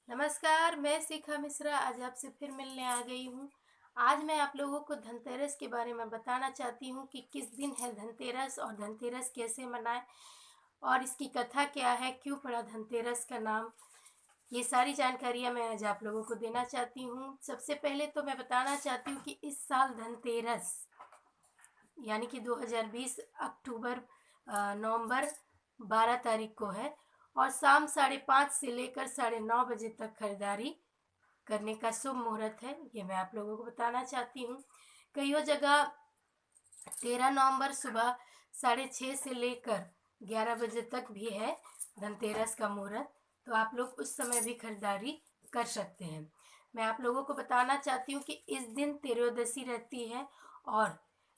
नमस्कार, मैं शिखा मिश्रा आज आपसे फिर मिलने आ गई हूँ। आज मैं आप लोगों को धनतेरस के बारे में बताना चाहती हूँ कि किस दिन है धनतेरस और धनतेरस कैसे मनाएं और इसकी कथा क्या है, क्यों पड़ा धनतेरस का नाम। ये सारी जानकारियाँ मैं आज आप लोगों को देना चाहती हूँ। सबसे पहले तो मैं बताना चाहती हूँ कि इस साल धनतेरस यानी कि 2020 अक्टूबर नवंबर 12 तारीख को है और शाम 5:30 से लेकर 9:30 बजे तक खरीदारी करने का शुभ मुहूर्त है। ये मैं आप लोगों को बताना चाहती हूँ। कईयों जगह 13 नवंबर सुबह 6:30 से लेकर 11 बजे तक भी है धनतेरस का मुहूर्त, तो आप लोग उस समय भी खरीदारी कर सकते हैं। मैं आप लोगों को बताना चाहती हूँ कि इस दिन त्रयोदशी रहती है और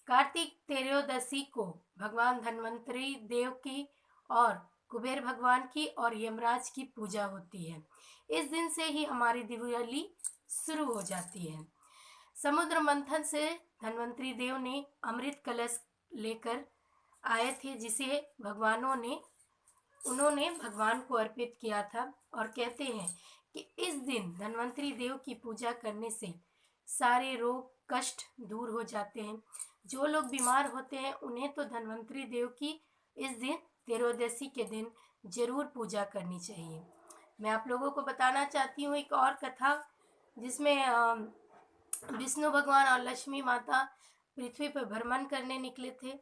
कार्तिक त्रयोदशी को भगवान धन्वंतरी देव की और कुबेर भगवान की और यमराज की पूजा होती है। इस दिन से ही हमारी दिवाली शुरू हो जाती है। समुद्र मंथन से धन्वंतरी देव ने अमृत कलश लेकर आए थे, जिसे उन्होंने भगवान को अर्पित किया था और कहते हैं कि इस दिन धन्वंतरी देव की पूजा करने से सारे रोग कष्ट दूर हो जाते हैं। जो लोग बीमार होते हैं उन्हें तो धन्वंतरी देव की इस दिन त्रयोदशी के दिन जरूर पूजा करनी चाहिए। मैं आप लोगों को बताना चाहती हूँ एक और कथा, जिसमें विष्णु भगवान और लक्ष्मी माता पृथ्वी पर भ्रमण करने निकले थे।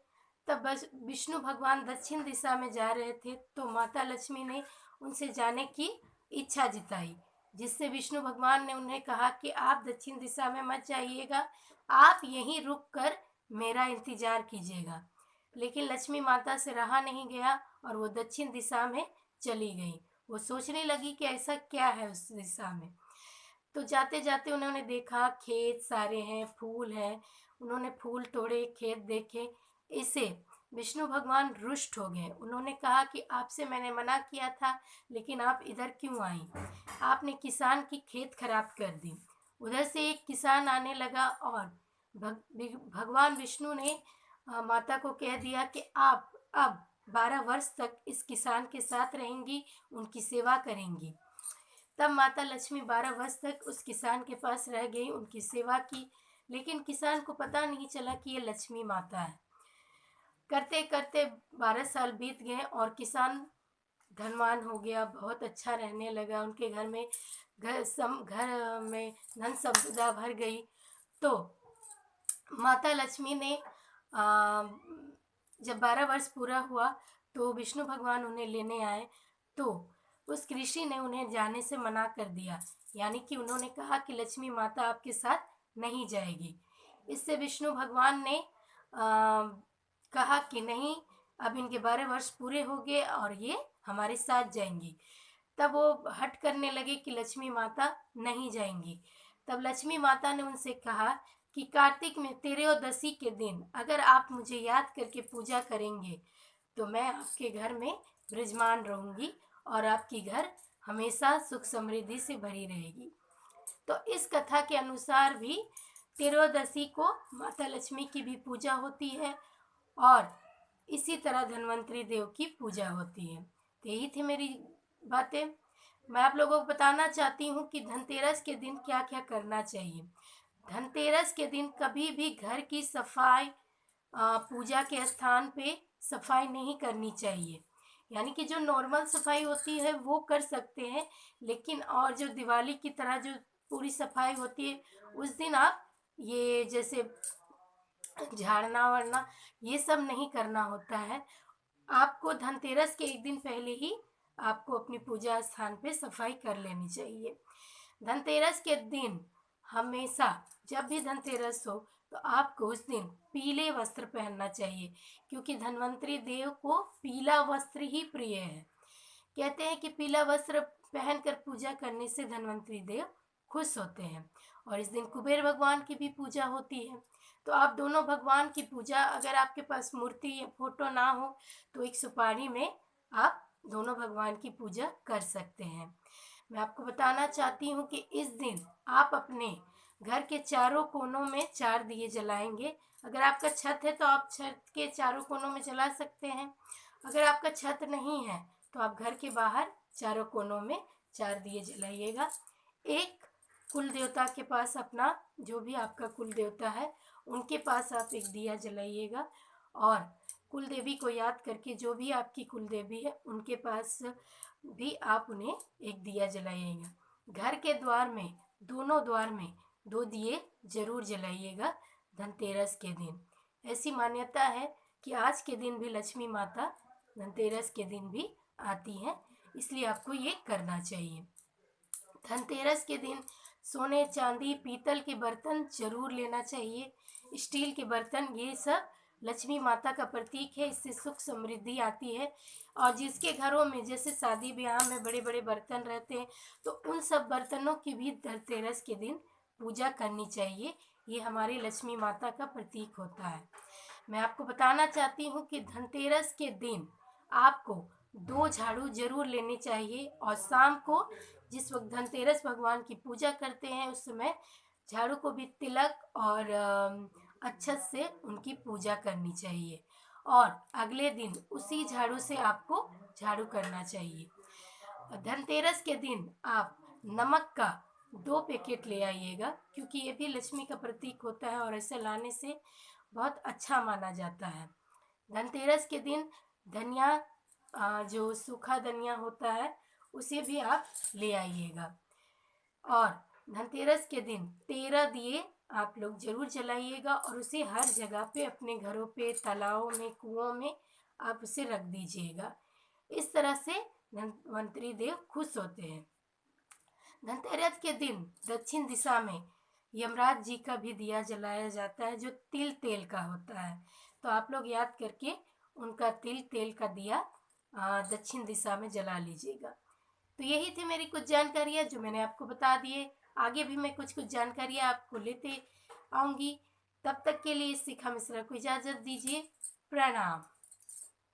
तब बस विष्णु भगवान दक्षिण दिशा में जा रहे थे, तो माता लक्ष्मी ने उनसे जाने की इच्छा जताई, जिससे विष्णु भगवान ने उन्हें कहा कि आप दक्षिण दिशा में मत जाइएगा, आप यहीं रुक कर मेरा इंतजार कीजिएगा। लेकिन लक्ष्मी माता से रहा नहीं गया और वो दक्षिण दिशा में चली गई। वो सोचने लगी कि ऐसा क्या है उस दिशा में। तो जाते जाते उन्होंने देखा खेत सारे हैं, फूल हैं। उन्होंने फूल तोड़े, खेत देखे। इसे विष्णु भगवान रुष्ट हो गए। उन्होंने कहा कि आपसे मैंने मना किया था, लेकिन आप इधर क्यों आई? आपने किसान की खेत खराब कर दी। उधर से एक किसान आने लगा और भगवान विष्णु ने माता को कह दिया कि आप अब 12 वर्ष तक इस किसान के साथ रहेंगी, उनकी सेवा करेंगी। तब माता लक्ष्मी 12 वर्ष तक उस किसान के पास रह गई, उनकी सेवा की। लेकिन किसान को पता नहीं चला कि ये लक्ष्मी माता है। करते करते 12 साल बीत गए और किसान धनवान हो गया, बहुत अच्छा रहने लगा। उनके घर में धन संपदा भर गई। तो माता लक्ष्मी ने जब 12 वर्ष पूरा हुआ तो विष्णु भगवान उन्हें लेने आए, तो उस ऋषि ने उन्हें जाने से मना कर दिया। यानी कि उन्होंने कहा कि लक्ष्मी माता आपके साथ नहीं जाएगी। इससे विष्णु भगवान ने कहा कि नहीं, अब इनके 12 वर्ष पूरे हो गए और ये हमारे साथ जाएंगी। तब वो हट करने लगे कि लक्ष्मी माता नहीं जाएंगी। तब लक्ष्मी माता ने उनसे कहा कि कार्तिक में त्रयोदशी के दिन अगर आप मुझे याद करके पूजा करेंगे तो मैं आपके घर में विराजमान रहूंगी और आपकी घर हमेशा सुख समृद्धि से भरी रहेगी। तो इस कथा के अनुसार भी त्रयोदशी को माता लक्ष्मी की भी पूजा होती है और इसी तरह धन्वंतरी देव की पूजा होती है। तो यही थी मेरी बातें। मैं आप लोगों को बताना चाहती हूँ कि धनतेरस के दिन क्या क्या करना चाहिए। धनतेरस के दिन कभी भी घर की सफाई, पूजा के स्थान पे सफाई नहीं करनी चाहिए। यानी कि जो नॉर्मल सफाई होती है वो कर सकते हैं, लेकिन और जो दिवाली की तरह जो पूरी सफाई होती है उस दिन आप ये जैसे झाड़ना वाड़ना ये सब नहीं करना होता है। आपको धनतेरस के एक दिन पहले ही आपको अपनी पूजा स्थान पे सफाई कर लेनी चाहिए। धनतेरस के दिन हमेशा जब भी धनतेरस हो तो आपको उस दिन पीले वस्त्र पहनना चाहिए, क्योंकि धन्वंतरी देव को पीला वस्त्र ही प्रिय है। कहते हैं कि पीला वस्त्र पहनकर पूजा करने से धन्वंतरी देव खुश होते हैं। और इस दिन कुबेर भगवान की भी पूजा होती है। तो आप दोनों भगवान की पूजा, अगर आपके पास मूर्ति या फोटो ना हो तो एक सुपारी में आप दोनों भगवान की पूजा कर सकते हैं। मैं आपको बताना चाहती हूँ कि इस दिन आप अपने घर के चारों कोनों में 4 दिए जलाएंगे। अगर आपका छत है तो आप छत के चारों कोनों में जला सकते हैं। अगर आपका छत नहीं है तो आप घर के बाहर चारों कोनों में 4 दिए जलाइएगा। एक कुल देवता के पास, अपना जो भी आपका कुल देवता है उनके पास आप एक दिया जलाइएगा, और कुल देवी को याद करके जो भी आपकी कुल देवी है उनके पास भी आप उन्हें एक दिया जलाइएगा। घर के द्वार में, दोनों द्वार में 2 दिए जरूर जलाइएगा धनतेरस के दिन। ऐसी मान्यता है कि आज के दिन भी लक्ष्मी माता धनतेरस के दिन भी आती हैं, इसलिए आपको ये करना चाहिए। धनतेरस के दिन सोने, चांदी, पीतल के बर्तन जरूर लेना चाहिए। स्टील के बर्तन, ये सब लक्ष्मी माता का प्रतीक है, इससे सुख समृद्धि आती है। और जिसके घरों में जैसे शादी ब्याह में बड़े बड़े बर्तन रहते हैं, तो उन सब बर्तनों की भी धनतेरस के दिन पूजा करनी चाहिए। ये हमारी लक्ष्मी माता का प्रतीक होता है। मैं आपको बताना चाहती हूँ कि धनतेरस के दिन आपको 2 झाड़ू जरूर लेने चाहिए, और शाम को जिस वक्त धनतेरस भगवान की पूजा करते हैं उस समय झाड़ू को भी तिलक और अक्षत से उनकी पूजा करनी चाहिए, और अगले दिन उसी झाड़ू से आपको झाड़ू करना चाहिए। धनतेरस के दिन आप नमक का 2 पैकेट ले आइएगा, क्योंकि ये भी लक्ष्मी का प्रतीक होता है और ऐसे लाने से बहुत अच्छा माना जाता है। धनतेरस के दिन धनिया, जो सूखा धनिया होता है उसे भी आप ले आइएगा। और धनतेरस के दिन 13 दिए आप लोग जरूर जलाइएगा, और उसे हर जगह पे, अपने घरों पे, तालाबों में, कुओं में आप उसे रख दीजिएगा। इस तरह से धन्वंतरी देव खुश होते हैं। धनतेरस के दिन दक्षिण दिशा में यमराज जी का भी दिया जलाया जाता है, जो तिल तेल का होता है। तो आप लोग याद करके उनका तिल तेल का दिया दक्षिण दिशा में जला लीजिएगा। तो यही थी मेरी कुछ जानकारियाँ जो मैंने आपको बता दिए। आगे भी मैं कुछ जानकारियाँ आपको लेते आऊँगी। तब तक के लिए शिखा मिश्रा को इजाज़त दीजिए। प्रणाम।